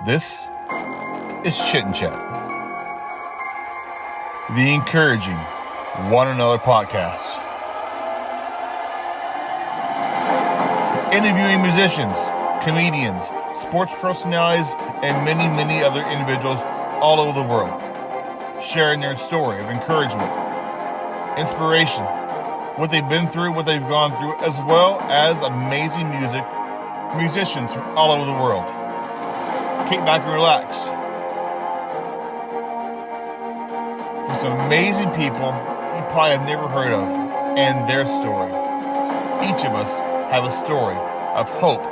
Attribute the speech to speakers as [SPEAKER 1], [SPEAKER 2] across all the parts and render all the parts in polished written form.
[SPEAKER 1] This is Chit Chat, the encouraging one another podcast. Interviewing musicians, comedians, sports personalities, and many, many other individuals all over the world, sharing their story of encouragement, inspiration, what they've been through, what they've gone through, as well as amazing musicians from all over the world. Kick back and relax. For some amazing people you probably have never heard of and their story. Each of us have a story of hope,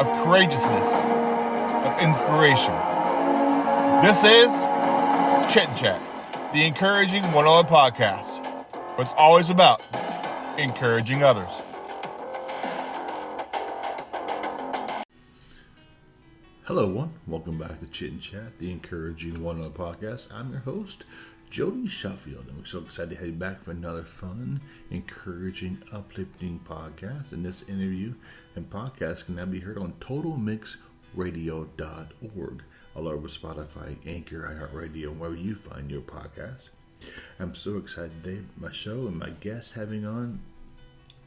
[SPEAKER 1] of courageousness, of inspiration. This is Chit Chat, the encouraging one-on-one podcast. It's always about encouraging others. Hello, everyone. Welcome back to Chit Chat, the encouraging one-on-one podcast. I'm your host, Jody Sheffield, and we're so excited to have you back for another fun, encouraging, uplifting podcast. And this interview and podcast can now be heard on totalmixradio.org, all over Spotify, Anchor, iHeartRadio, wherever you find your podcast. I'm so excited today, my show and my guest having on.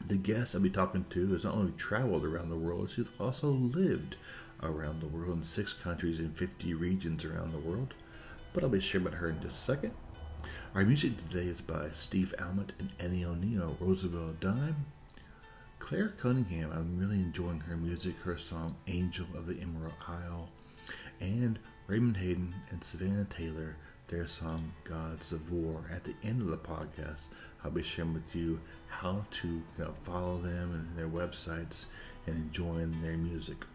[SPEAKER 1] The guest I'll be talking to has not only traveled around the world, she's also lived around the world in 6 countries and 50 regions around the world. But I'll be sharing about her in just a second. Our music today is by Steve Almond and Ennio Neo, Roosevelt Dime. Claire Cunningham, I'm really enjoying her music, her song Angel of the Emerald Isle. And Raymond Hayden and Savannah Taylor, their song Gods of War. At the end of the podcast, I'll be sharing with you how to follow them and their websites and enjoying their music.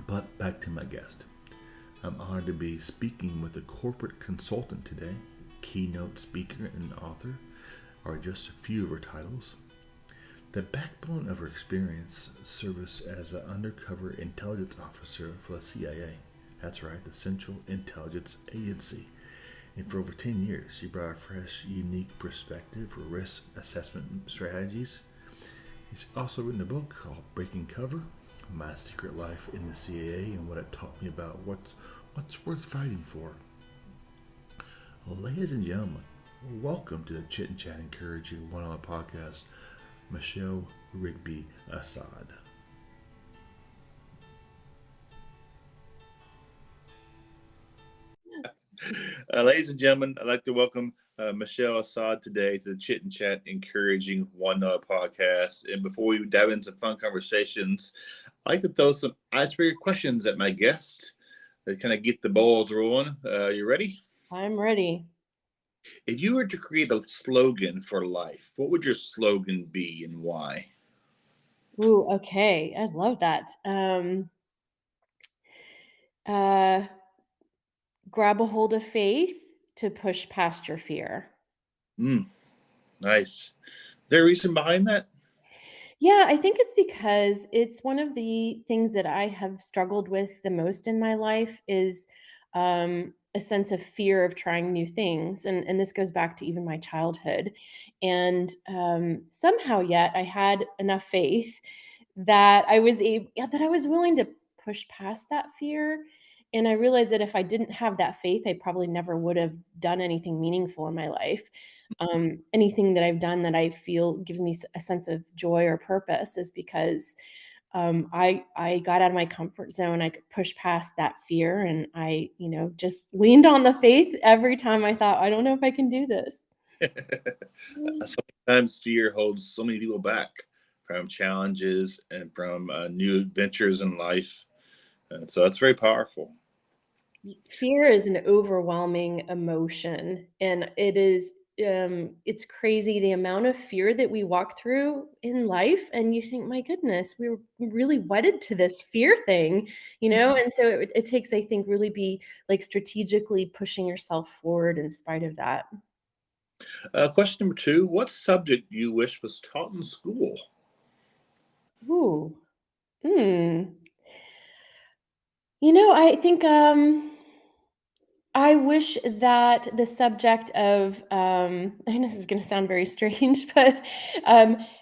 [SPEAKER 1] But back to my guest. I'm honored to be speaking with a corporate consultant today. Keynote speaker and author are just a few of her titles. The backbone of her experience, service as an undercover intelligence officer for the CIA. That's right, the Central Intelligence Agency. And for over 10 years, she brought a fresh, unique perspective for risk assessment strategies. She's also written a book called Breaking Cover, My Secret Life in the CIA and what it taught me about what's worth fighting for. Well, ladies and gentlemen, welcome to the Chit and Chat Encouraging One-on-One podcast, Michelle Rigby Assad. Ladies and gentlemen, I'd like to welcome Michelle Assad today to the Chit and Chat Encouraging One-on-One podcast. And before we dive into fun conversations, I'd like to throw some icebreaker questions at my guest to kind of get the balls rolling. You ready?
[SPEAKER 2] I'm ready.
[SPEAKER 1] If you were to create a slogan for life, what would your slogan be and why?
[SPEAKER 2] Ooh, okay. I love that. Uh, grab a hold of faith to push past your fear.
[SPEAKER 1] Nice. Is there a reason behind that?
[SPEAKER 2] Yeah, I think it's because it's one of the things that I have struggled with the most in my life is a sense of fear of trying new things. And this goes back to even my childhood. And somehow yet I had enough faith that that I was willing to push past that fear. And I realized that if I didn't have that faith, I probably never would have done anything meaningful in my life. Anything that I've done that I feel gives me a sense of joy or purpose is because I got out of my comfort zone. I could push past that fear, and I just leaned on the faith every time I thought, I don't know if I can do this.
[SPEAKER 1] Sometimes fear holds so many people back from challenges and from new adventures in life. So that's very powerful.
[SPEAKER 2] Fear is an overwhelming emotion, and it's crazy the amount of fear that we walk through in life, and you think, my goodness, we were really wedded to this fear thing, and so it takes, I think, really be like strategically pushing yourself forward in spite of that.
[SPEAKER 1] Question number 2, what subject do you wish was taught in school?
[SPEAKER 2] Ooh. I think I wish that the subject of, and this is going to sound very strange, but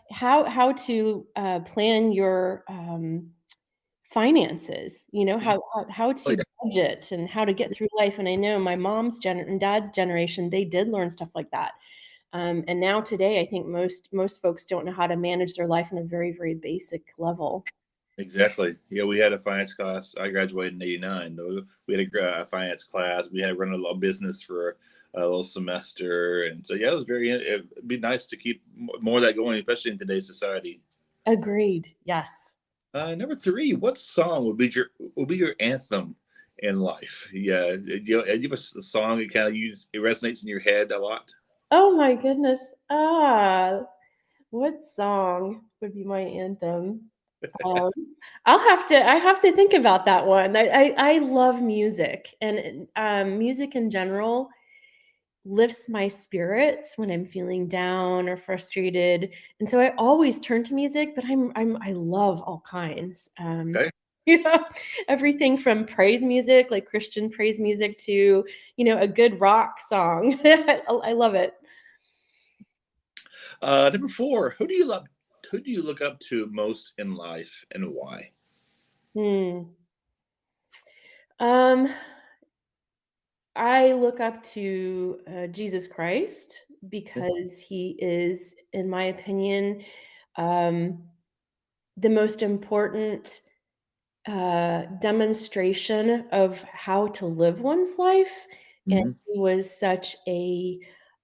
[SPEAKER 2] how to plan your finances, how
[SPEAKER 1] Oh
[SPEAKER 2] to budget and how to get through life. And I know my mom's and dad's generation, they did learn stuff like that. And now today, I think most folks don't know how to manage their life on a very, very basic level.
[SPEAKER 1] exactly. Yeah, we had a finance class. I graduated in '89. We had a finance class. We had to run a little business for a little semester, and so yeah, it was very. It'd be nice to keep more of that going, especially in today's society.
[SPEAKER 2] Agreed. Yes.
[SPEAKER 1] Number three, what song would be your anthem in life? Yeah, you have a song that kind of it resonates in your head a lot.
[SPEAKER 2] Oh my goodness. What song would be my anthem? Um, I have to think about that one. I love music, and music in general lifts my spirits when I'm feeling down or frustrated. And so I always turn to music, but I love all kinds.
[SPEAKER 1] Okay.
[SPEAKER 2] Yeah, everything from praise music, like Christian praise music, to a good rock song. I love it.
[SPEAKER 1] Number four, who do you love? Who do you look up to most in life, and why?
[SPEAKER 2] Hmm. Um, I look up to Jesus Christ because he is, in my opinion, um, the most important demonstration of how to live one's life. And
[SPEAKER 1] Mm-hmm.
[SPEAKER 2] he was such a,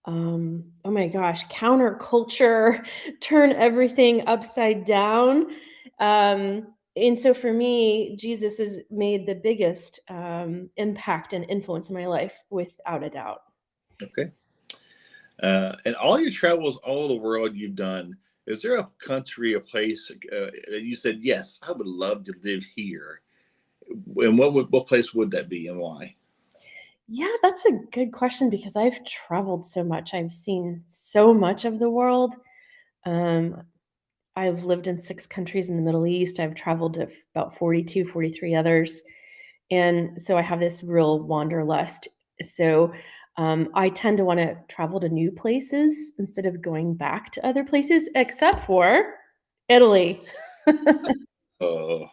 [SPEAKER 2] oh my gosh, counterculture, turn everything upside down. And so for me, Jesus has made the biggest impact and influence in my life, without a doubt.
[SPEAKER 1] Okay. And all your travels all over the world you've done, is there a country, a place that you said, yes, I would love to live here? And what place would that be, and why?
[SPEAKER 2] Yeah, that's a good question because I've traveled so much. I've seen so much of the world. Um, I've lived in 6 countries in the Middle East. I've traveled to about 42, 43 others. And so I have this real wanderlust. So I tend to want to travel to new places instead of going back to other places, except for Italy.
[SPEAKER 1] Oh,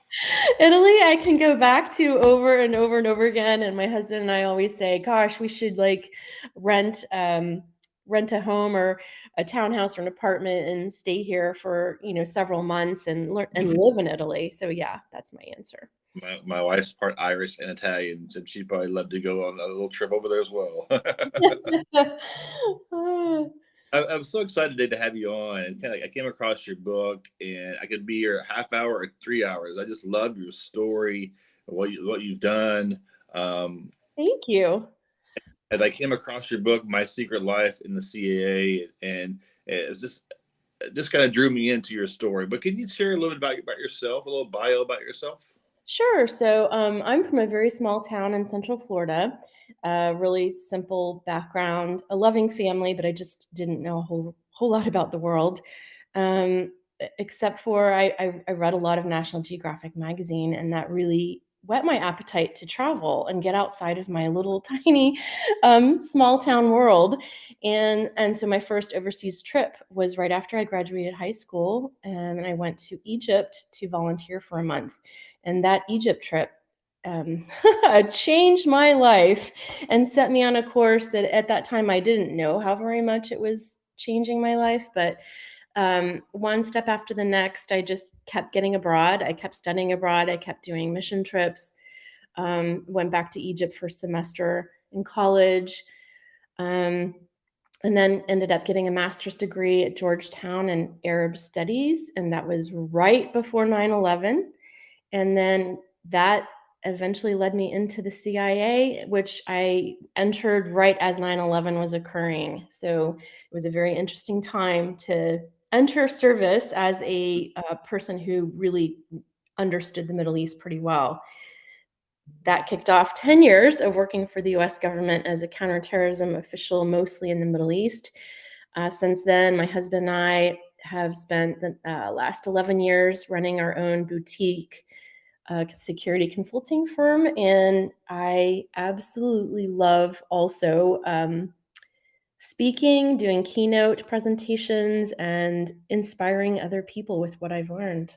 [SPEAKER 2] Italy, I can go back to over and over and over again. And my husband and I always say, gosh, we should like rent rent a home or a townhouse or an apartment and stay here for, several months and learn and live in Italy. So yeah, that's my answer.
[SPEAKER 1] my wife's part Irish and Italian, and she'd probably love to go on a little trip over there as well.
[SPEAKER 2] Ah,
[SPEAKER 1] I'm so excited today to have you on. And kind of, I came across your book, and I could be here a half hour or 3 hours. I just love your story, what you've done. Um,
[SPEAKER 2] thank you.
[SPEAKER 1] and I came across your book, My Secret Life in the CAA, and it's just kind of drew me into your story. But can you share a little bit about yourself, a little bio about yourself?
[SPEAKER 2] Sure. So I'm from a very small town in Central Florida. Really simple background, a loving family, but I just didn't know a whole lot about the world. Except for I read a lot of National Geographic magazine, and that really whet my appetite to travel and get outside of my little tiny small town world. And so my first overseas trip was right after I graduated high school, and I went to Egypt to volunteer for a month. And that Egypt trip um, changed my life and set me on a course that at that time I didn't know how very much it was changing my life. But one step after the next, I just kept getting abroad. I kept studying abroad. I kept doing mission trips. Went back to Egypt for a semester in college. Um, and then ended up getting a master's degree at Georgetown in Arab Studies. And that was right before 9/11. And then that eventually led me into the CIA, which I entered right as 9/11 was occurring. So it was a very interesting time to enter service as a person who really understood the Middle East pretty well. That kicked off 10 years of working for the US government as a counterterrorism official, mostly in the Middle East. Since then, my husband and I have spent the last 11 years running our own boutique security consulting firm. And I absolutely love also speaking, doing keynote presentations, and inspiring other people with what I've learned.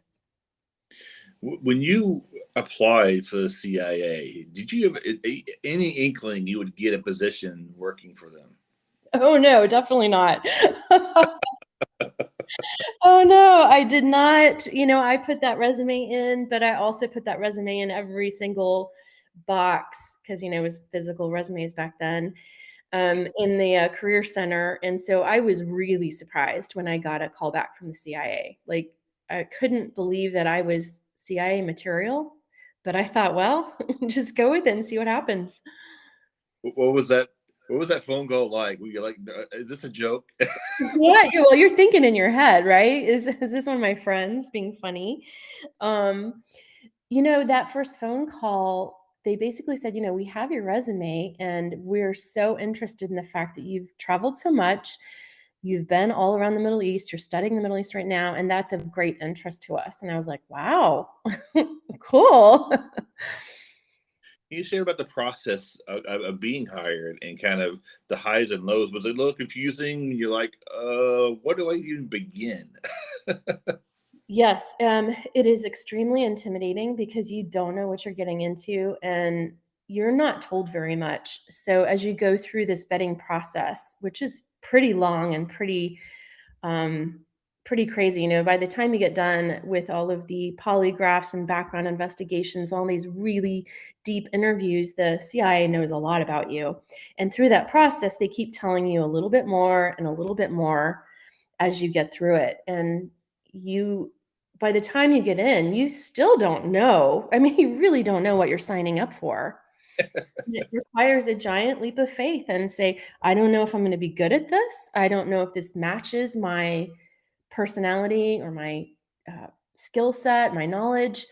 [SPEAKER 1] When you applied for the CIA, did you have any inkling you would get a position working for them?
[SPEAKER 2] Oh no, definitely not. Oh no, I did not. I put that resume in, but I also put that resume in every single box because it was physical resumes back then, in the career center. And so I was really surprised when I got a call back from the CIA. Like, I couldn't believe that I was CIA material, but I thought, well, just go with it and see what happens.
[SPEAKER 1] What was that? What was that phone call like? Were you like, "Is this a joke?"
[SPEAKER 2] Yeah, well, you're thinking in your head, right? Is this one of my friends being funny? Um, that first phone call, they basically said, we have your resume and we're so interested in the fact that you've traveled so much. You've been all around the Middle East. You're studying the Middle East right now. And that's of great interest to us. And I was like, wow, cool.
[SPEAKER 1] Can you share about the process of being hired and kind of the highs and lows? Was it a little confusing? You're like, what do I even begin?
[SPEAKER 2] Yes, it is extremely intimidating because you don't know what you're getting into and you're not told very much. So as you go through this vetting process, which is pretty long and um, pretty crazy, by the time you get done with all of the polygraphs and background investigations, all these really deep interviews, the CIA knows a lot about you. And through that process, they keep telling you a little bit more and a little bit more as you get through it. And you by the time you get in, you still don't know. I mean, you really don't know what you're signing up for. It requires a giant leap of faith and say, I don't know if I'm going to be good at this. I don't know if this matches my personality or my skill set, my knowledge.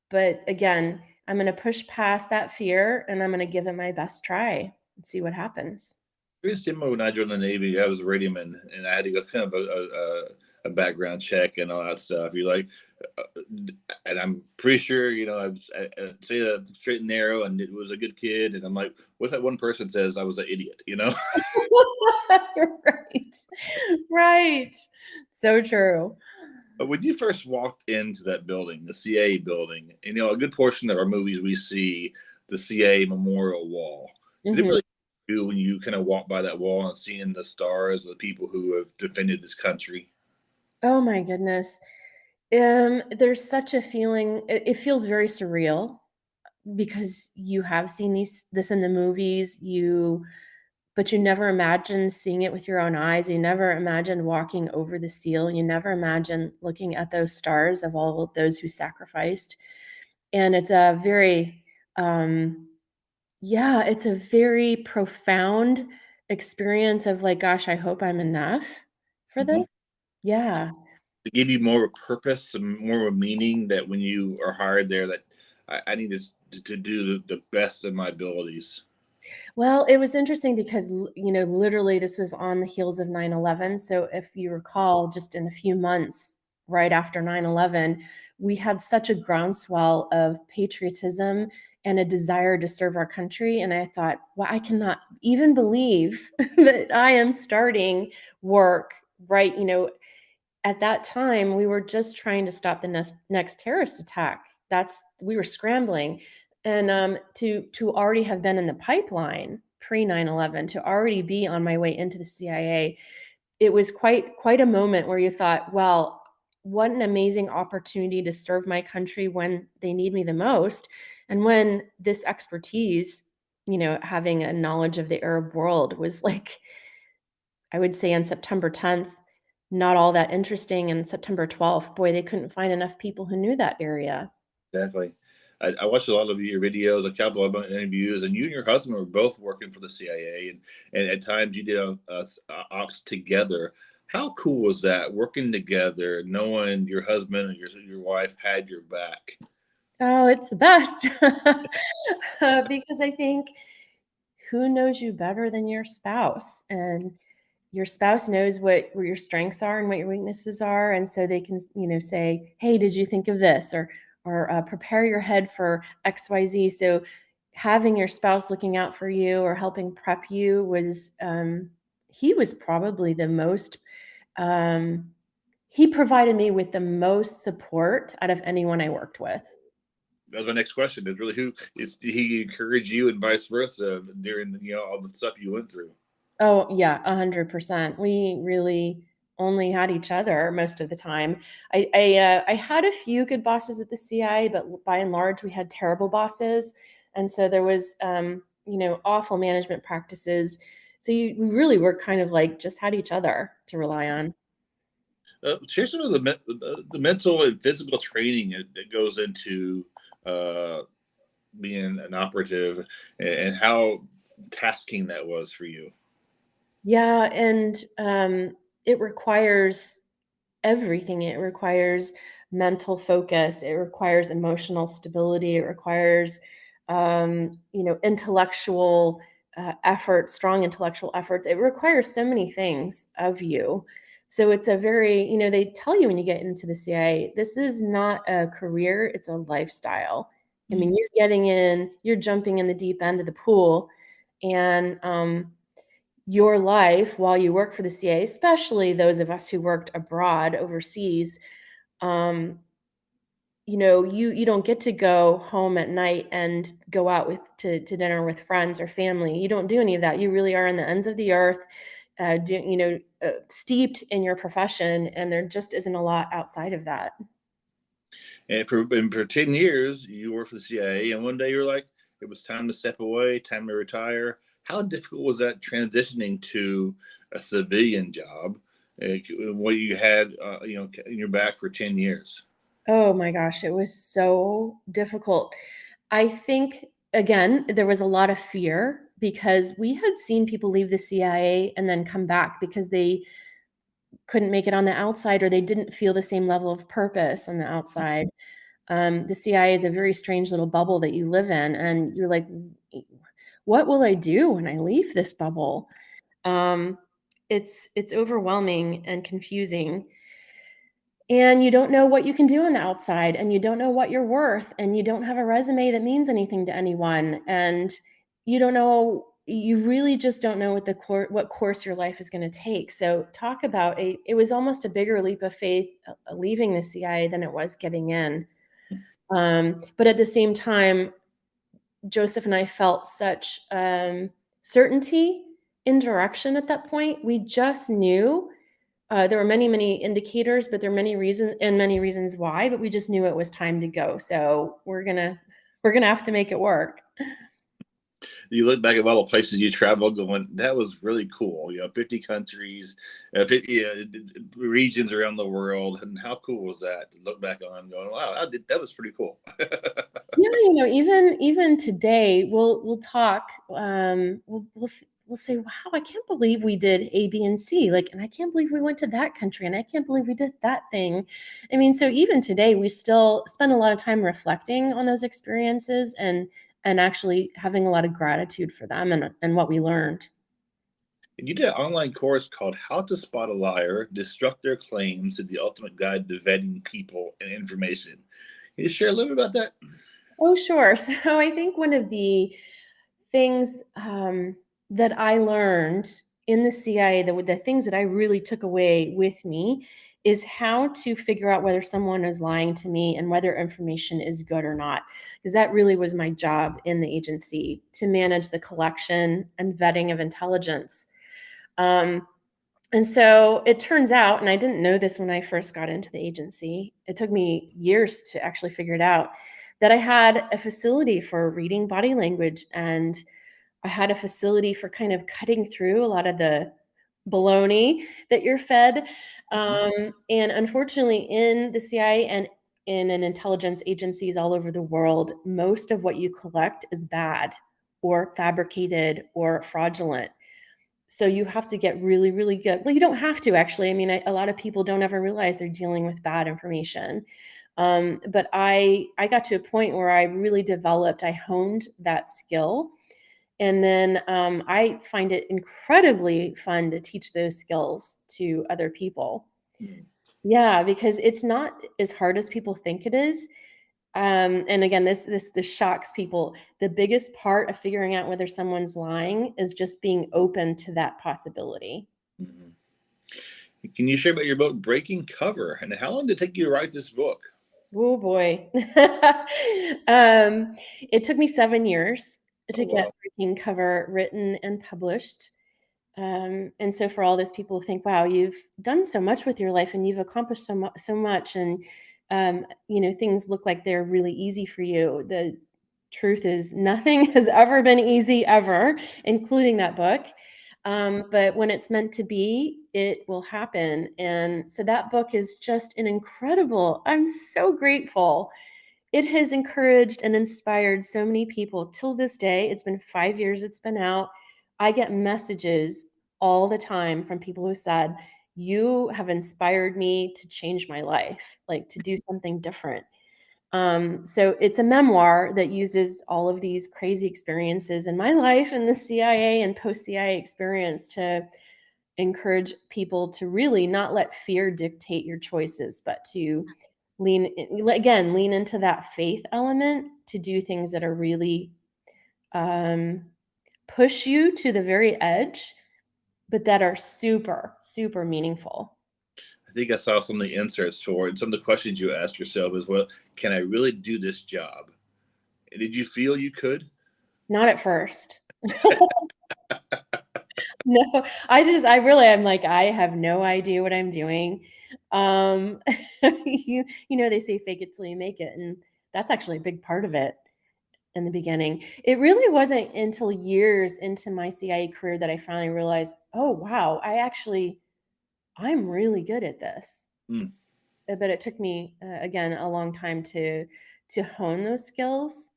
[SPEAKER 2] But again, I'm going to push past that fear and I'm going to give it my best try and see what happens.
[SPEAKER 1] Very similar when I joined the Navy. I was a radioman, and I had to go kind of a background check and all that stuff. You're like, uh, and I'm pretty sure, I say that straight and narrow, and it was a good kid. And I'm like, what if that one person says I was an idiot?
[SPEAKER 2] Right. Right. So true.
[SPEAKER 1] But when you first walked into that building, the CIA building, and a good portion of our movies we see the CIA Memorial Wall. Did it
[SPEAKER 2] Mhm.
[SPEAKER 1] really do when you kind of walk by that wall and seeing the stars of the people who have defended this country?
[SPEAKER 2] Oh my goodness. There's such a feeling, it feels very surreal because you have seen this in the movies, but you never imagined seeing it with your own eyes. You never imagined walking over the seal. You never imagined looking at those stars of all of those who sacrificed. And it's a very, yeah, it's a very profound experience of like, gosh, I hope I'm enough for this.
[SPEAKER 1] Mm-hmm.
[SPEAKER 2] Yeah.
[SPEAKER 1] To give you more of a purpose and more of a meaning that when you are hired there, that I need to do the best of my abilities.
[SPEAKER 2] Well, it was interesting because, literally this was on the heels of 9/11. So if you recall, just in a few months right after 9/11, we had such a groundswell of patriotism and a desire to serve our country. And I thought, well, I cannot even believe that I am starting work right, at that time, we were just trying to stop the next terrorist attack. We were scrambling, and to already have been in the pipeline pre 9/11, to already be on my way into the CIA, it was quite a moment where you thought, well, what an amazing opportunity to serve my country when they need me the most, and when this expertise, having a knowledge of the Arab world was like, I would say on September 10th, not all that interesting, and September 12th, boy, they couldn't find enough people who knew that area.
[SPEAKER 1] Definitely. I watched a lot of your videos, a couple of interviews, and you and your husband were both working for the CIA, and at times you did ops together. How cool was that working together, knowing your husband and your wife had your back?
[SPEAKER 2] Oh, it's the best. Because I think who knows you better than your spouse? And your spouse knows where your strengths are and what your weaknesses are, and so they can, say, "Hey, did you think of this?" or prepare your head for XYZ. So having your spouse looking out for you or helping prep you was, he was probably the most, um, He provided me with the most support out of anyone I worked with.
[SPEAKER 1] That's my next question. Is really who is did he encourage you and vice versa during all the stuff you went through?
[SPEAKER 2] Oh, yeah, 100%. We really only had each other most of the time. I had a few good bosses at the CIA, but by and large, we had terrible bosses, and so there was, awful management practices. So we really were kind of like just had each other to rely on.
[SPEAKER 1] Share some of the mental and physical training that goes into uh, being an operative, and how tasking that was for you.
[SPEAKER 2] Yeah, and it requires everything. It requires mental focus. It requires emotional stability. It requires, intellectual effort, strong intellectual efforts. It requires so many things of you. So it's a very, they tell you when you get into the CIA, this is not a career, it's a lifestyle. I
[SPEAKER 1] Mm.
[SPEAKER 2] mean, you're jumping in the deep end of the pool. And your life while you work for the CIA, especially those of us who worked abroad overseas, um, you don't get to go home at night and go out to dinner with friends or family. You don't do any of that. You really are on the ends of the earth, steeped in your profession, and there just isn't a lot outside of that.
[SPEAKER 1] And for 10 years, you worked for the CIA, and one day you're like, it was time to step away, time to retire. How difficult was that transitioning to a civilian job? What you had, in your back for 10 years.
[SPEAKER 2] Oh my gosh, it was so difficult. I think, again, there was a lot of fear because we had seen people leave the CIA and then come back because they couldn't make it on the outside or they didn't feel the same level of purpose on the outside. The CIA is a very strange little bubble that you live in, and you're like, what will I do when I leave this bubble? Um, it's overwhelming and confusing. And you don't know what you can do on the outside, and you don't know what you're worth, and you don't have a resume that means anything to anyone, and you really just don't know what course your life is going to take. So talk about it was almost a bigger leap of faith leaving the CIA than it was getting in. But at the same time, Joseph and I felt such certainty in direction at that point. We just knew there were many, many indicators, but there are many reasons why. But we just knew it was time to go. So we're gonna have to make it work.
[SPEAKER 1] You look back at all the places you traveled, going, that was really cool. 50 countries, 50 regions around the world, and how cool was that to look back on, going, wow, that was pretty cool.
[SPEAKER 2] Yeah, even today, we'll talk. We'll say, "Wow, I can't believe we did A, B, and C." Like, and I can't believe we went to that country, and I can't believe we did that thing. I mean, so even today, we still spend a lot of time reflecting on those experiences and actually having a lot of gratitude for them and what we learned.
[SPEAKER 1] And you did an online course called How to Spot a Liar, Destruct Their Claims, and the Ultimate Guide to Vetting People and Information. Can you share a little bit about that?
[SPEAKER 2] Oh, sure. So I think one of the things that I learned in the CIA, the things that I really took away with me is how to figure out whether someone is lying to me and whether information is good or not. Because that really was my job in the agency, to manage the collection and vetting of intelligence. Um, and so it turns out, and I didn't know this when I first got into the agency, it took me years to actually figure it out, that I had a facility for reading body language, and I had a facility for kind of cutting through a lot of the baloney that you're fed.
[SPEAKER 1] Mhm.
[SPEAKER 2] And unfortunately, in the CIA and in intelligence agencies all over the world, most of what you collect is bad or fabricated or fraudulent. So you have to get really, really good. Well, you don't have to actually. I mean, a lot of people don't ever realize they're dealing with bad information. But I got to a point where I really developed, I honed that skill. And then I find it incredibly fun to teach those skills to other people.
[SPEAKER 1] Mm.
[SPEAKER 2] Yeah, because it's not as hard as people think it is. And again, this shocks people. The biggest part of figuring out whether someone's lying is just being open to that possibility.
[SPEAKER 1] Mhm. Can you share about your book, Breaking Cover, and how long did it take you to write this book?
[SPEAKER 2] Oh boy. It took me 7 years
[SPEAKER 1] Oh,
[SPEAKER 2] to get
[SPEAKER 1] wow.
[SPEAKER 2] Breaking Cover written and published. And so for all those people who think, wow, you've done so much with your life and you've accomplished so much, and things look like they're really easy for you. The truth is nothing has ever been easy ever, including that book. But when it's meant to be, it will happen. And so that book is just an incredible, I'm so grateful. It has encouraged and inspired so many people till this day. It's been 5 years it's been out. I get messages all the time from people who said, you have inspired me to change my life, like to do something different. So it's a memoir that uses all of these crazy experiences in my life and the CIA and post CIA experience to encourage people to really not let fear dictate your choices, but to lean into that faith element to do things that are really um, push you to the very edge, but that are super, super meaningful.
[SPEAKER 1] I think I saw some of the inserts for it. And some of the questions you asked yourself is, well, can I really do this job? Did you feel you could?
[SPEAKER 2] Not at first. No, I'm like, I have no idea what I'm doing. Um, they say fake it till you make it. And that's actually a big part of it in the beginning. It really wasn't until years into my CIA career that I finally realized, oh, wow, I'm really good at this.
[SPEAKER 1] Mm.
[SPEAKER 2] But it took me, again, a long time to hone those skills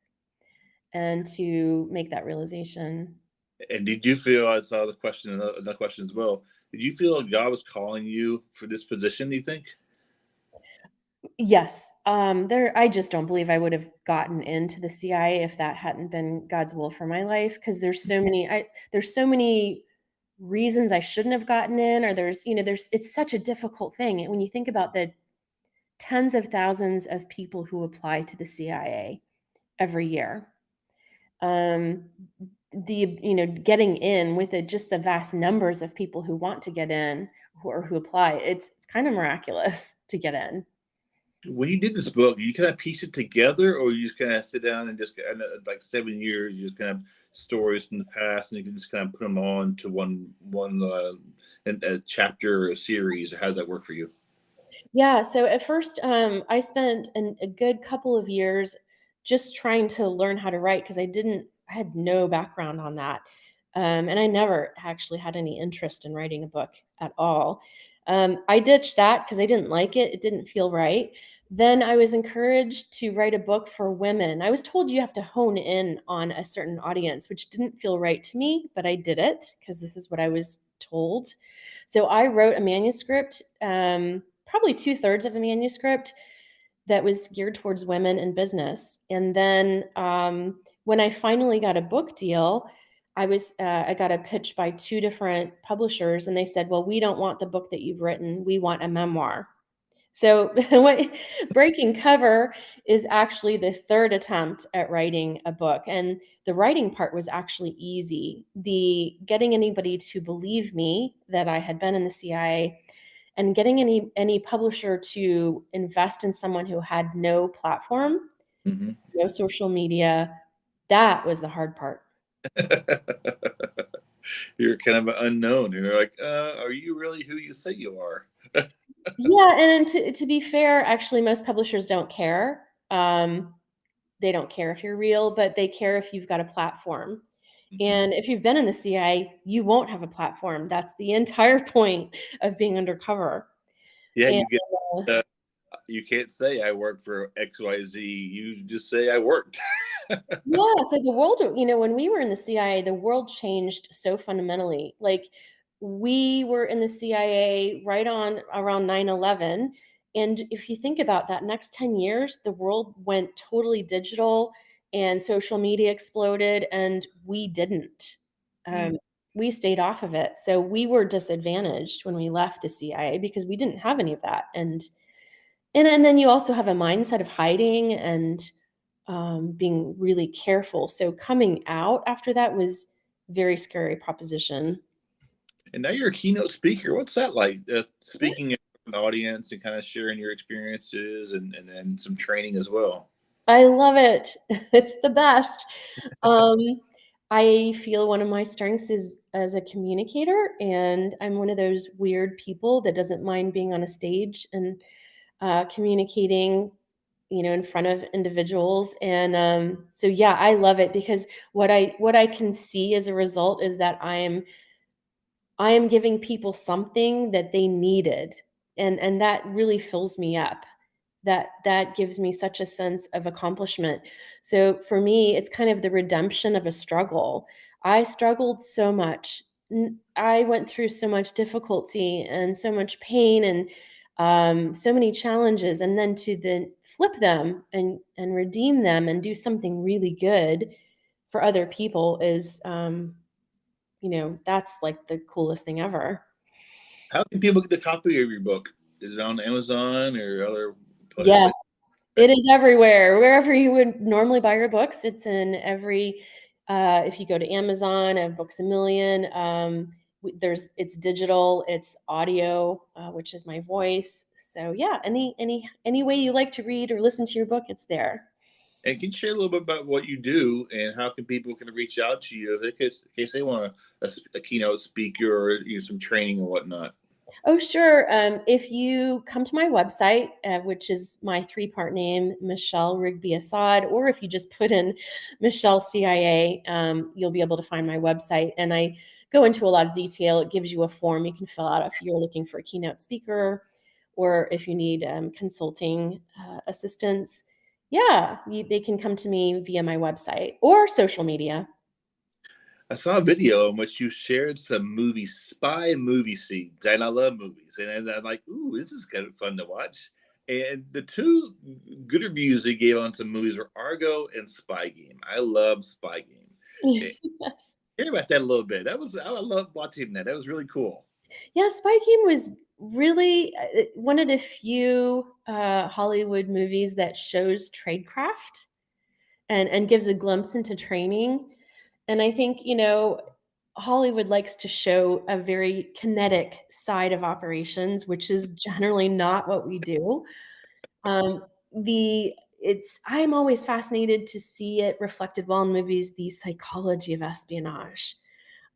[SPEAKER 2] and to make that realization.
[SPEAKER 1] And did you feel, I saw the question, another question as well, did you feel like God was calling you for this position, do you think?
[SPEAKER 2] Yes. I just don't believe I would have gotten into the CIA if that hadn't been God's will for my life. Because there's so many reasons I shouldn't have gotten in, or it's such a difficult thing. And when you think about the tens of thousands of people who apply to the CIA every year, um, getting in with just the vast numbers of people who want to get in who apply, it's kind of miraculous to get in.
[SPEAKER 1] When you did this book, you kind of piece it together, or you just kind of sit down and just like 7 years, you just kind of stories from the past, and you can just kind of put them on to one a chapter or a series, or how does that work for you?
[SPEAKER 2] Yeah, so at first, I spent a good couple of years just trying to learn how to write because I had no background on that. And I never actually had any interest in writing a book at all. I ditched that because I didn't like it. It didn't feel right. Then I was encouraged to write a book for women. I was told you have to hone in on a certain audience, which didn't feel right to me, but I did it because this is what I was told. So I wrote a manuscript, probably two-thirds of a manuscript that was geared towards women in business. And then when I finally got a book deal, I got a pitch by two different publishers, and they said, "Well, we don't want the book that you've written. We want a memoir." So what Breaking Cover is actually the third attempt at writing a book. And the writing part was actually easy. The getting anybody to believe me that I had been in the CIA and getting any publisher to invest in someone who had no platform,
[SPEAKER 1] Mm-hmm.
[SPEAKER 2] no social media, that was the hard part.
[SPEAKER 1] You're kind of an unknown. You're like, are you really who you say you are?
[SPEAKER 2] Yeah, and to be fair, actually most publishers don't care. They don't care if you're real, but they care if you've got a platform.
[SPEAKER 1] Mm-hmm.
[SPEAKER 2] And if you've been in the CIA, you won't have a platform. That's the entire point of being undercover.
[SPEAKER 1] Yeah,
[SPEAKER 2] And
[SPEAKER 1] you get. Uh, you can't say I work for XYZ. You just say I worked.
[SPEAKER 2] yeah, so the world, when we were in the CIA, the world changed so fundamentally. Like we were in the CIA right on around 9/11. And if you think about that next 10 years, the world went totally digital and social media exploded, and we didn't.
[SPEAKER 1] Mm.
[SPEAKER 2] Um, we stayed off of it. So we were disadvantaged when we left the CIA because we didn't have any of that. And then you also have a mindset of hiding and being really careful. So coming out after that was very scary proposition.
[SPEAKER 1] And now you're a keynote speaker. What's that like? Speaking in an audience and kind of sharing your experiences and then some training as well.
[SPEAKER 2] I love it. It's the best. Um, I feel one of my strengths is as a communicator, and I'm one of those weird people that doesn't mind being on a stage and communicating, in front of individuals. And so, yeah, I love it because what I can see as a result is that I am giving people something that they needed, and that really fills me up. That gives me such a sense of accomplishment. So for me, it's kind of the redemption of a struggle. I struggled so much. I went through so much difficulty and so much pain and so many challenges, and then to then flip them and redeem them and do something really good for other people is that's like the coolest thing ever.
[SPEAKER 1] How can people get a copy of your book? Is it on Amazon or other
[SPEAKER 2] Yes,
[SPEAKER 1] places?
[SPEAKER 2] it is everywhere. Wherever you would normally buy your books, it's in every if you go to Amazon, Books a Million, it's digital, it's audio, which is my voice. So yeah, any way you like to read or listen to your book, it's there.
[SPEAKER 1] And can you share a little bit about what you do and how can people can reach out to you in case they want a keynote speaker or some training and whatnot?
[SPEAKER 2] Oh, sure. If you come to my website, which is my three-part name, Michelle Rigby Assad, or if you just put in Michelle CIA, you'll be able to find my website. And I go into a lot of detail. It gives you a form you can fill out if you're looking for a keynote speaker or if you need consulting assistance. Yeah, they can come to me via my website or social media.
[SPEAKER 1] I saw a video in which you shared some spy movie scenes, and I love movies, and I'm like, ooh, this is kind of fun to watch. And the two good reviews they gave on some movies were Argo and Spy Game. I love Spy Game. Eh,
[SPEAKER 2] Yes.
[SPEAKER 1] Hear about that a little bit. I love watching that. That was really cool.
[SPEAKER 2] Yeah, Spy Game was really one of the few Hollywood movies that shows tradecraft and gives a glimpse into training. And I think, Hollywood likes to show a very kinetic side of operations, which is generally not what we do. The it's I'm always fascinated to see it reflected well in movies, the psychology of espionage.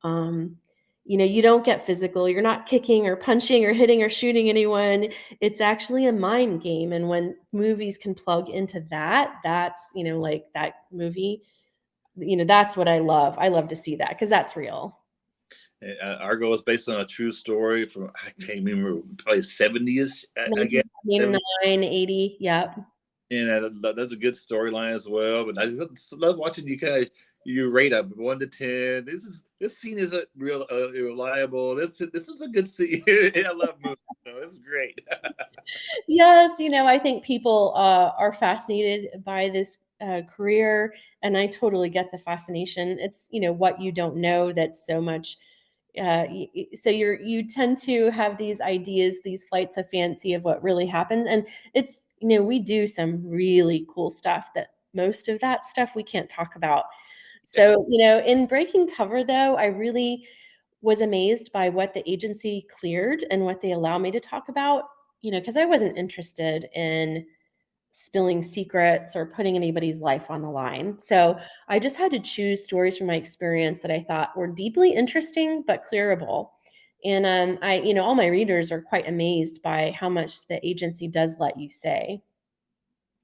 [SPEAKER 2] um, you don't get physical. You're not kicking or punching or hitting or shooting anyone. It's actually a mind game. And when movies can plug into that, that's, like that movie, that's what I love. I love to see that because that's real.
[SPEAKER 1] Argo is based on a true story from I can't remember probably 70s, I guess.
[SPEAKER 2] 1979, 80. Yep.
[SPEAKER 1] And that's a good storyline as well. But I just love watching you kind of you rate up 1 to 10. This scene isn't real reliable. This is a good scene. I love movies, so it was great.
[SPEAKER 2] Yes, I think people are fascinated by this career, and I totally get the fascination. It's what you don't know that's so much. So you tend to have these ideas, these flights of fancy of what really happens, and it's we do some really cool stuff that most of that stuff we can't talk about. So in breaking cover, though, I really was amazed by what the agency cleared and what they allow me to talk about, because I wasn't interested in spilling secrets or putting anybody's life on the line. So I just had to choose stories from my experience that I thought were deeply interesting but clearable. And all my readers are quite amazed by how much the agency does let you say.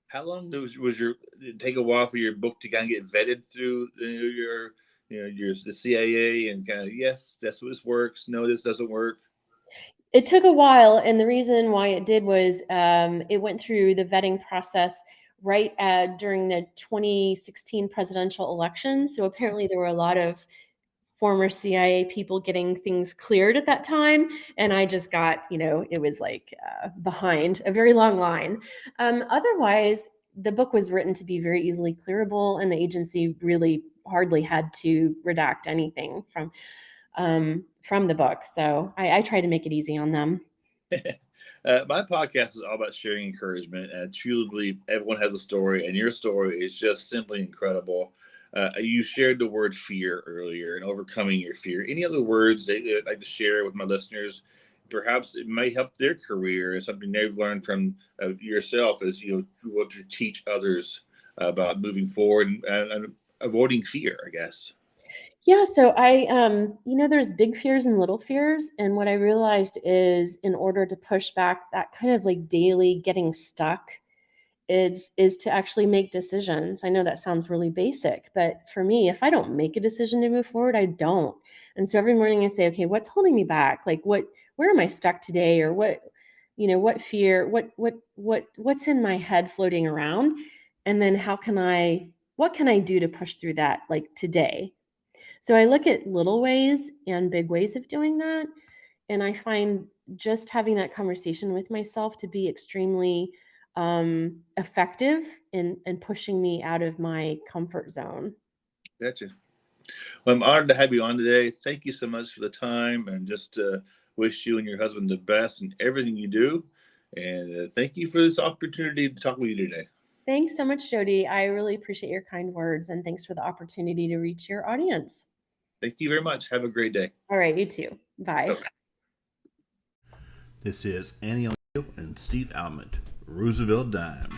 [SPEAKER 1] How long was your did it take a while for your book to kind of get vetted through your the CIA and kind of yes, that's what this works. No, this doesn't work.
[SPEAKER 2] It took a while, and the reason why it did was it went through the vetting process right during the 2016 presidential election. So apparently, there were a lot of former CIA people getting things cleared at that time, and I just got, it was like behind a very long line. Otherwise, the book was written to be very easily clearable, and the agency really hardly had to redact anything from the book. So I try to make it easy on them.
[SPEAKER 1] My podcast is all about sharing encouragement, and I truly believe everyone has a story, and your story is just simply incredible. You shared the word fear earlier and overcoming your fear. Any other words that you'd like to share with my listeners? Perhaps it may help their career and something they've learned from yourself as you what to teach others about moving forward and avoiding fear, I guess.
[SPEAKER 2] Yeah, so there's big fears and little fears. And what I realized is in order to push back that kind of like daily getting stuck is to actually make decisions. I know that sounds really basic, but for me, if I don't make a decision to move forward, I don't. And so every morning I say, okay, what's holding me back? Like where am I stuck today? Or what fear, what's in my head floating around? And then what can I do to push through that like today? So I look at little ways and big ways of doing that. And I find just having that conversation with myself to be extremely effective in pushing me out of my comfort zone.
[SPEAKER 1] Gotcha. Well, I'm honored to have you on today. Thank you so much for the time, and just wish you and your husband the best in everything you do. And thank you for this opportunity to talk with you today.
[SPEAKER 2] Thanks so much, Jody. I really appreciate your kind words, and thanks for the opportunity to reach your audience.
[SPEAKER 1] Thank you very much. Have a great day.
[SPEAKER 2] All right, you too. Bye.
[SPEAKER 1] Okay. This is Annie O'Neill and Steve Almond, Roosevelt Dime.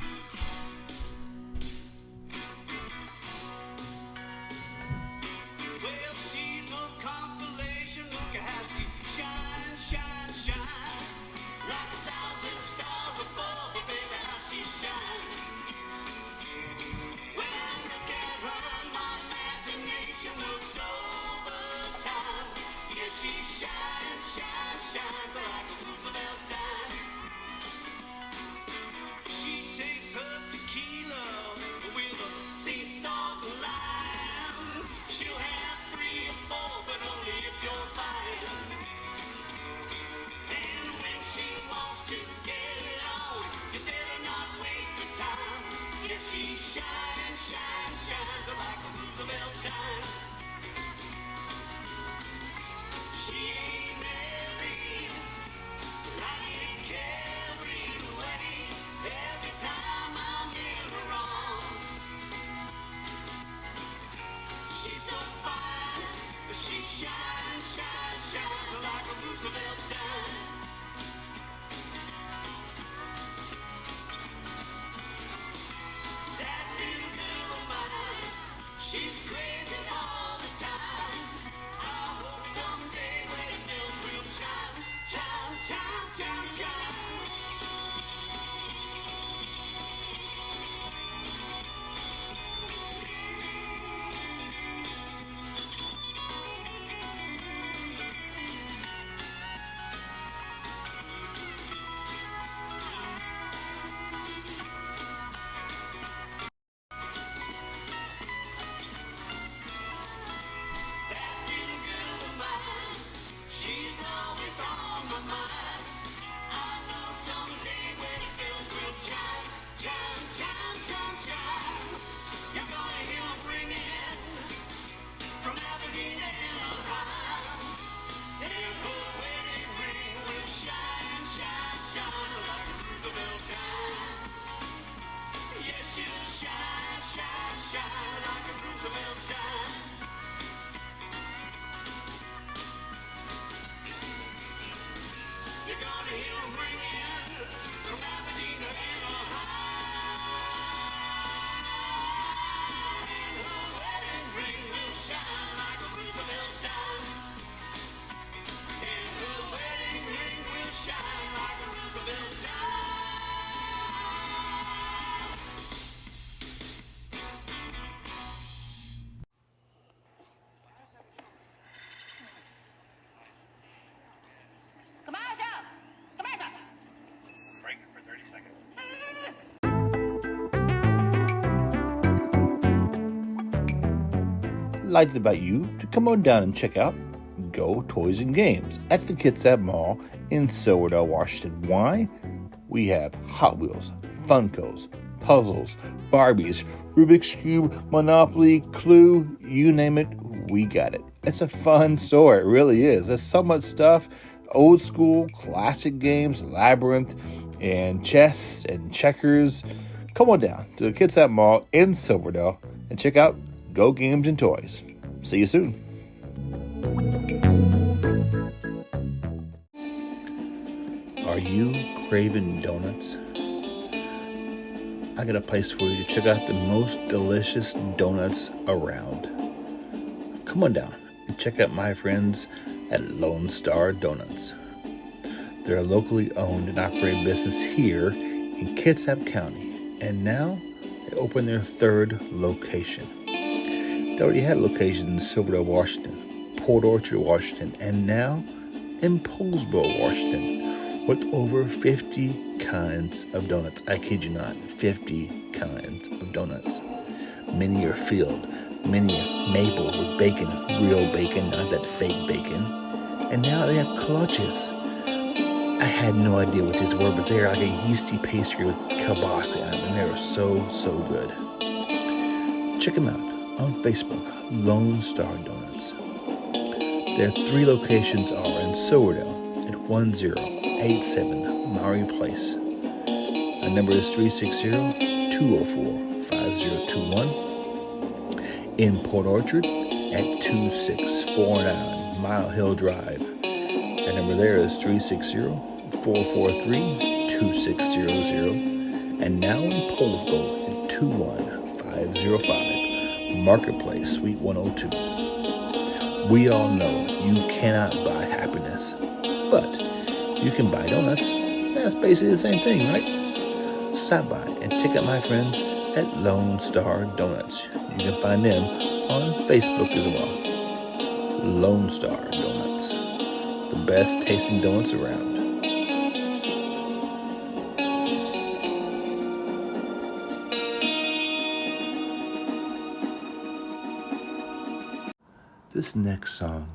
[SPEAKER 1] Like to invite you to come on down and check out Go Toys and Games at the Chit Chat Mall in Silverdale, Washington. Why? We have Hot Wheels, Funkos, puzzles, Barbies, Rubik's Cube, Monopoly, Clue, you name it, we got it. It's a fun store, it really is. There's so much stuff, old school, classic games, Labyrinth, and chess and checkers. Come on down to the Chit Chat Mall in Silverdale and check out go games and toys. See you soon. Are you craving donuts? I got a place for you to check out the most delicious donuts around. Come on down and check out my friends at Lone Star Donuts. They're a locally owned and operated business here in Kitsap County, and now they open their third location. They already had locations in Silverdale, Washington, Port Orchard, Washington, and now in Poulsbo, Washington, with over 50 kinds of donuts. I kid you not, 50 kinds of donuts. Many are filled, many are maple with bacon, real bacon, not that fake bacon. And now they have clutches. I had no idea what these were, but they're like a yeasty pastry with kielbasa on them, and they're so good. Check them out on Facebook, Lone Star Donuts. Their 3 locations are in Silverdale at 1087 Maury Place. The number is 360-204-5021. In Port Orchard at 2649 Mile Hill Drive. The number there is 360-443-2600. And now in Poulsbo at 21505 Marketplace, Suite 102. We all know you cannot buy happiness, but you can buy donuts. That's basically the same thing, right? Stop by and check out my friends at Lone Star Donuts. You can find them on Facebook as well. Lone Star Donuts, the best tasting donuts around. This next song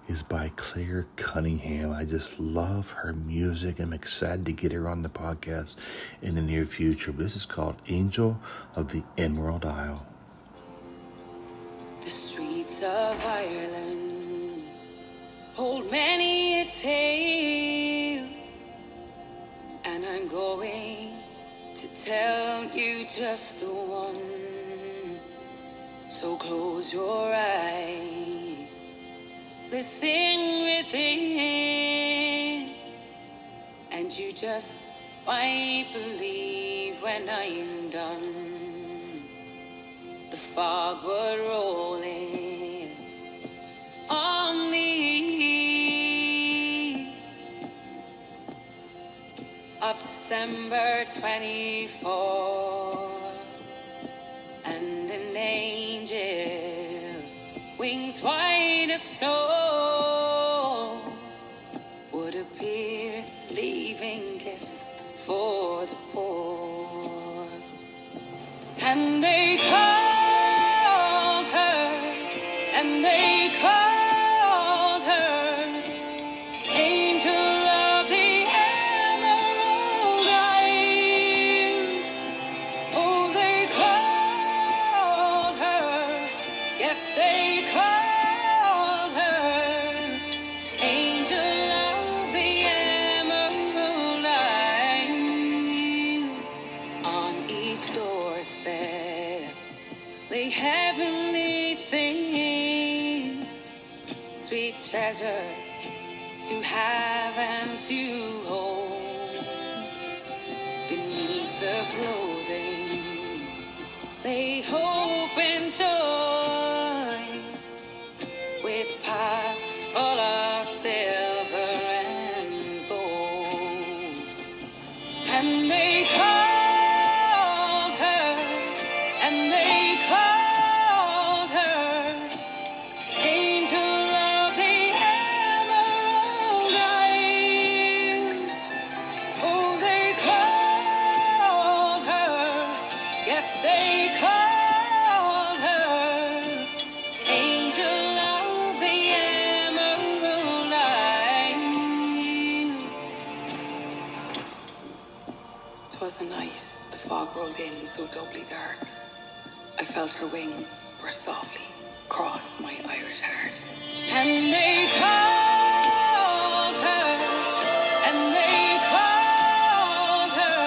[SPEAKER 1] is by Claire Cunningham. I just love her music. I'm excited to get her on the podcast in the near future. But this is called Angel of the Emerald Isle.
[SPEAKER 3] The streets of Ireland hold many a tale, and I'm going to tell you just the one. So close your eyes, listen within, and you just might believe when I'm done. The fog was rolling on the eve of December 24, and an angel, wings white as snow, would appear, leaving gifts for the poor. And they called her, and they called her Angel of the Emerald Isle. Oh, they called her, yes, they called her Angel of the Emerald Isle. On each doorstep lay heavenly things, sweet treasure to have and to hold. Beneath the clothing lay hope and joy, with pots full of silver and gold. And they called her, and they called her Angel of the Emerald Isle. Oh, they called her, yes, they called her Angel of the Emerald Isle. 'Twas the night, the fog rolled in so doubly dark. I felt her wing brush softly across my Irish heart. And they called her, and they called her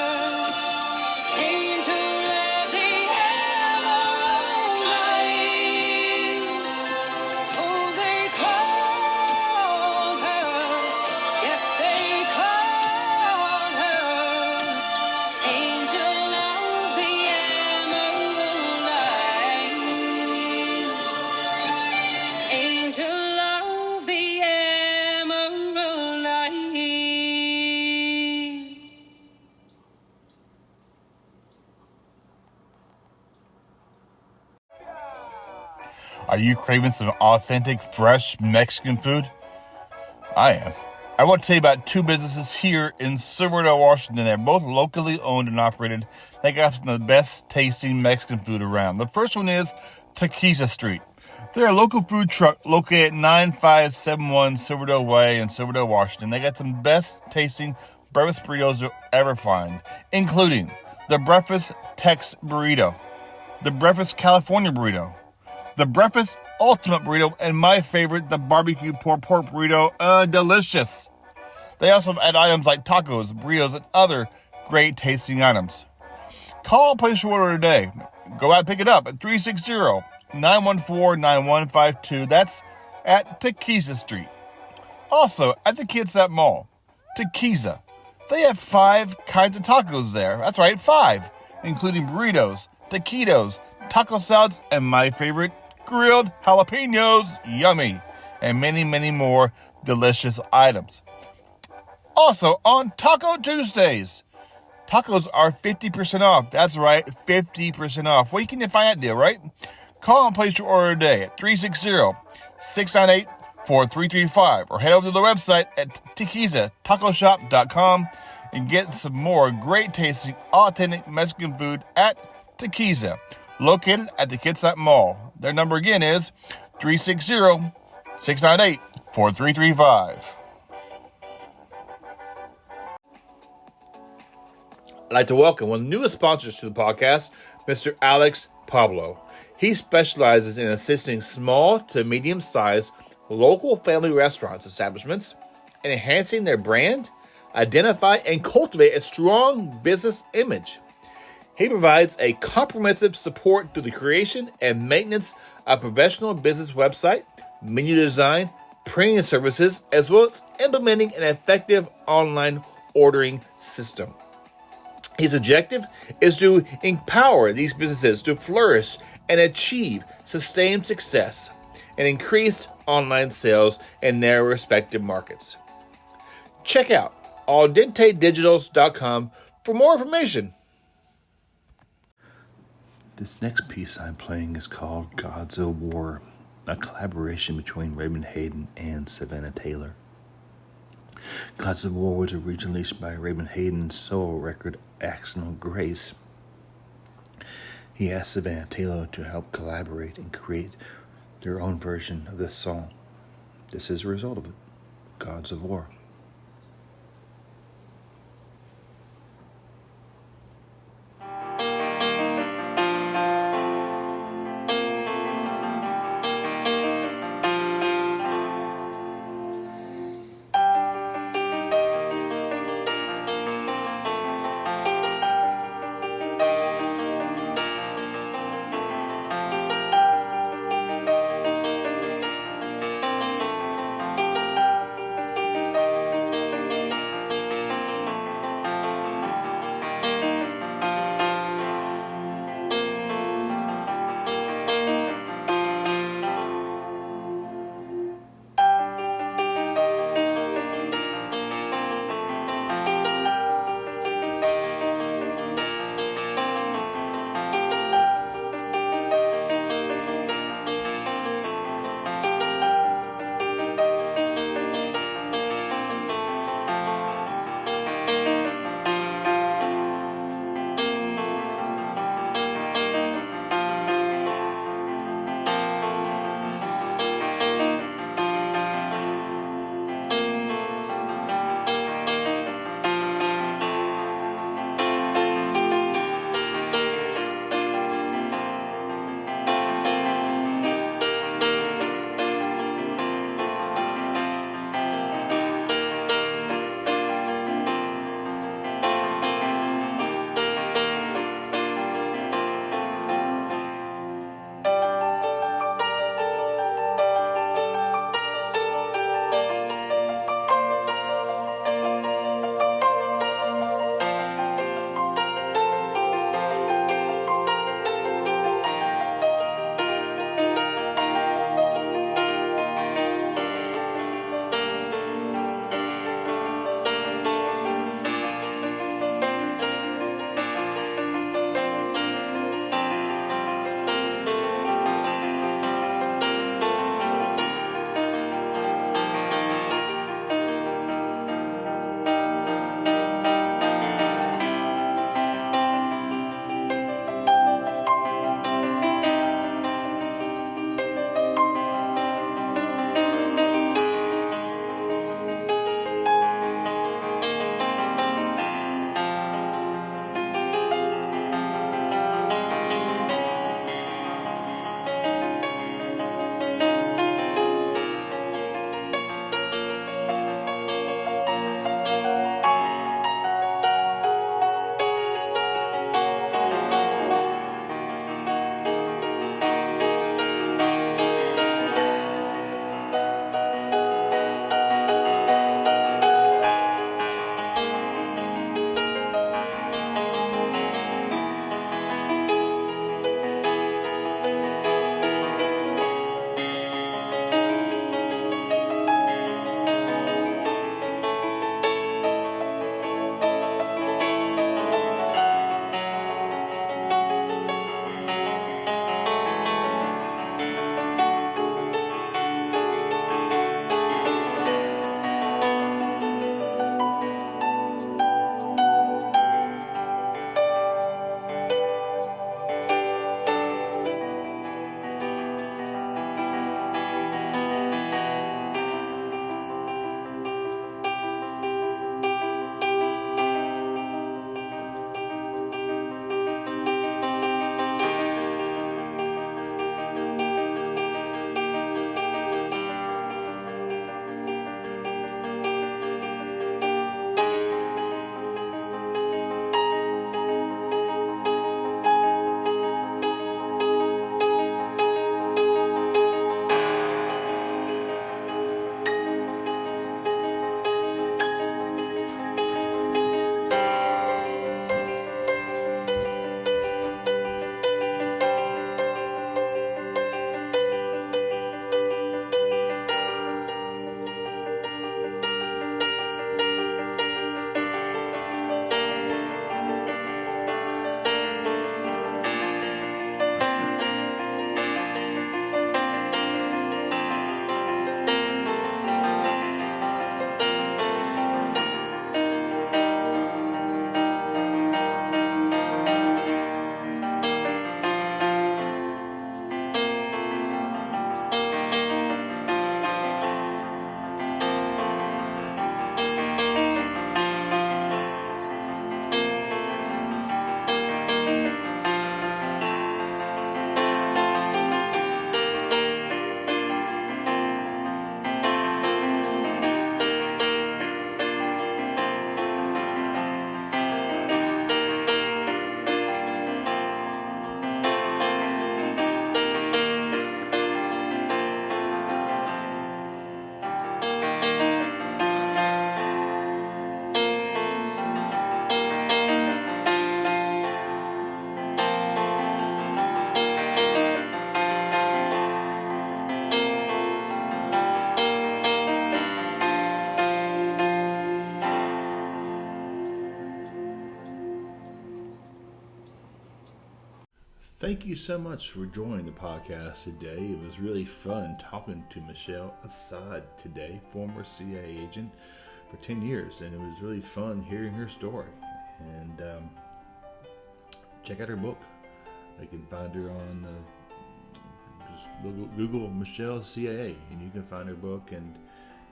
[SPEAKER 3] Angel of the Emerald Isle.
[SPEAKER 1] Are you craving some authentic, fresh Mexican food? I am. I want to tell you about two businesses here in Silverdale, Washington. They're both locally owned and operated. They got some of the best tasting Mexican food around. The first one is Tequila Street. They're a local food truck located at 9571 Silverdale Way in Silverdale, Washington. They got some best tasting breakfast burritos you'll ever find, including the Breakfast Tex Burrito, the Breakfast California Burrito, the Breakfast Ultimate Burrito, and my favorite, the Barbecue Pork Burrito. Delicious. They also add items like tacos, burritos, and other great tasting items. Call and place your order today. Go out and pick it up at 360-914-9152. That's at Tequila Street. Also, at the Kids That Mall, Tequila. They have 5 kinds of tacos there. That's right, 5, including burritos, taquitos, taco salads, and my favorite, grilled jalapenos. Yummy. And many, many more delicious items. Also, on Taco Tuesdays, tacos are 50% off. That's right, 50% off. Where can you find that deal, right? Call and place your order today at 360-698-4335 or head over to the website at tequizatacoshop.com and get some more great tasting, authentic Mexican food at Tequila, located at the Kitsap Mall. Their number again is 360-698-4335. I'd like to welcome one of the newest sponsors to the podcast, Mr. Alex Pablo. He specializes in assisting small to medium-sized local family restaurants establishments in enhancing their brand, identify, and cultivate a strong business image. He provides a comprehensive support through the creation and maintenance of professional business website, menu design, printing services, as well as implementing an effective online ordering system. His objective is to empower these businesses to flourish and achieve sustained success and increased online sales in their respective markets. Check out aldentedigitals.com for more information. This next piece I'm playing is called Gods of War, a collaboration between Raymond Hayden and Savannah Taylor. Gods of War was originally released by Raymond Hayden's solo record, Accidental Grace. He asked Savannah Taylor to help collaborate and create their own version of this song. This is a result of it, Gods of War. Thank you so much for joining the podcast today. It was really fun talking to Michelle Assad today, former CIA agent for 10 years, and it was really fun hearing her story. And check out her book. You can find her on just Google Michelle CIA, and you can find her book. And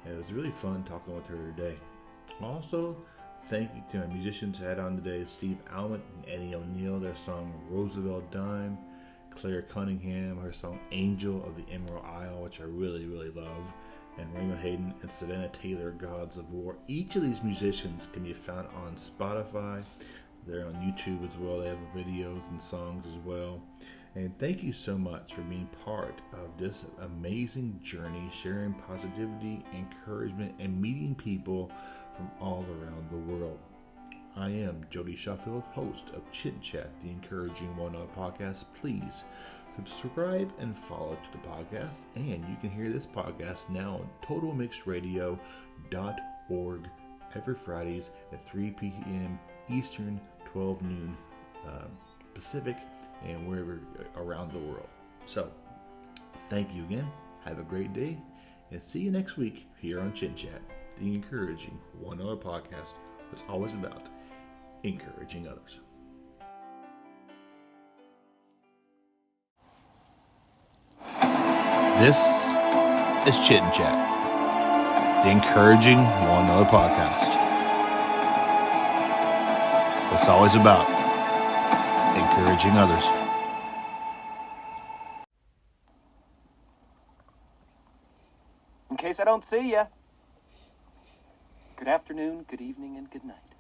[SPEAKER 1] it was really fun talking with her today. Also, thank you to my musicians I had on today: Steve Almond and Eddie O'Neill, their song Roosevelt Dime; Claire Cunningham, her song Angel of the Emerald Isle, which I really, really love; and Raymond Hayden and Savannah Taylor, Gods of War. Each of these musicians can be found on Spotify. They're on YouTube as well. They have videos and songs as well. And thank you so much for being part of this amazing journey, sharing positivity, encouragement, and meeting people from all around the world. I am Jody Sheffield, host of Chit Chat, the encouraging one-on podcast. Please subscribe and follow to the podcast, and you can hear this podcast now on totalmixradio.org every Fridays at 3 p.m. Eastern, 12 noon Pacific, and wherever around the world. So, thank you again. Have a great day, and see you next week here on Chit Chat, the encouraging one-on podcast that's always about encouraging others. This is Chit Chat, the encouraging one another podcast. It's always about encouraging others.
[SPEAKER 4] In case I don't see ya, good afternoon, good evening, and good night.